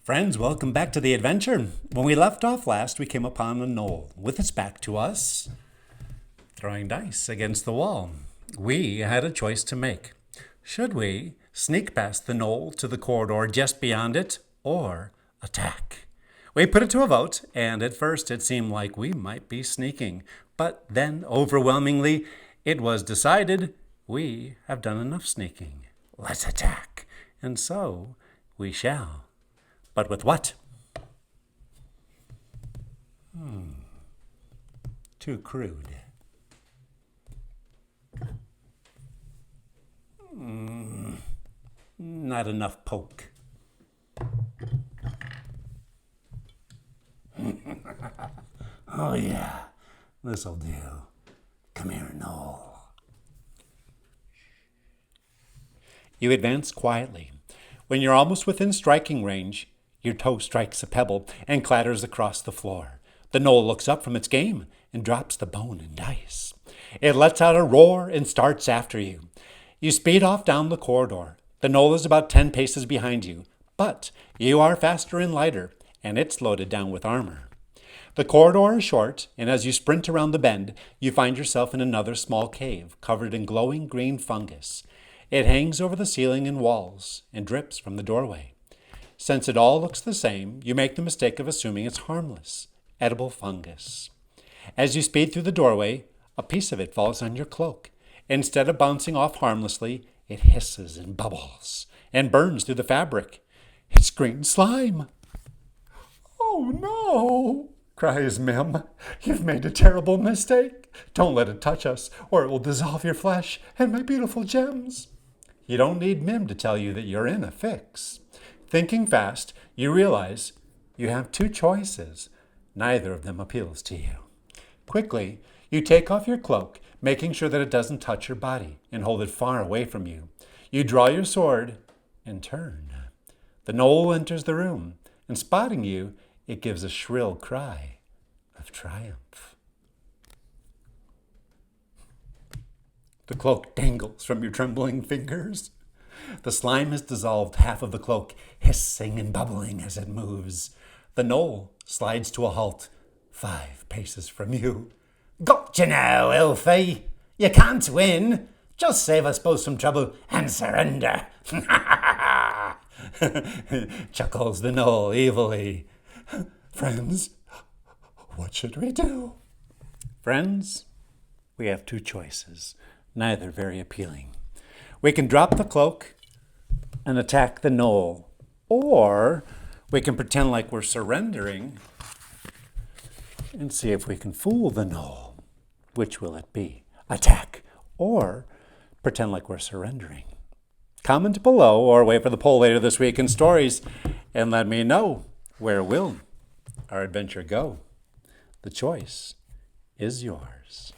Friends, welcome back to the adventure. When we left off last, we came upon a knoll with its back to us, throwing dice against the wall. We had a choice to make. Should we sneak past the knoll to the corridor just beyond it, or attack? We put it to a vote, and at first it seemed like we might be sneaking. But then, overwhelmingly, it was decided we have done enough sneaking. Let's attack. And so we shall. But with what? Too crude. Not enough poke. Oh yeah, this'll do. Come here, Noel. You advance quietly. When you're almost within striking range, your toe strikes a pebble and clatters across the floor. The knoll looks up from its game and drops the bone and dice. It lets out a roar and starts after you. You speed off down the corridor. The knoll is about 10 paces behind you, but you are faster and lighter, and it's loaded down with armor. The corridor is short, and as you sprint around the bend, you find yourself in another small cave covered in glowing green fungus. It hangs over the ceiling and walls and drips from the doorway. Since it all looks the same, you make the mistake of assuming it's harmless, edible fungus. As you speed through the doorway, a piece of it falls on your cloak. Instead of bouncing off harmlessly, it hisses and bubbles and burns through the fabric. It's green slime. "Oh no!" cries Mim. "You've made a terrible mistake. Don't let it touch us, or it will dissolve your flesh and my beautiful gems." You don't need Mim to tell you that you're in a fix. Thinking fast, you realize you have two choices. Neither of them appeals to you. Quickly, you take off your cloak, making sure that it doesn't touch your body, and hold it far away from you. You draw your sword and turn. The knoll enters the room, and spotting you, it gives a shrill cry of triumph. The cloak dangles from your trembling fingers. The slime has dissolved half of the cloak, hissing and bubbling as it moves. The knoll slides to a halt 5 paces from you. "Gotcha now, Elfie. You can't win. Just save us both some trouble and surrender." Chuckles the knoll evilly. "Friends, what should we do?" Friends, we have two choices, neither very appealing. We can drop the cloak and attack the knoll, or we can pretend like we're surrendering and see if we can fool the knoll. Which will it be? Attack or pretend like we're surrendering? Comment below or wait for the poll later this week in stories and let me know, where will our adventure go? The choice is yours.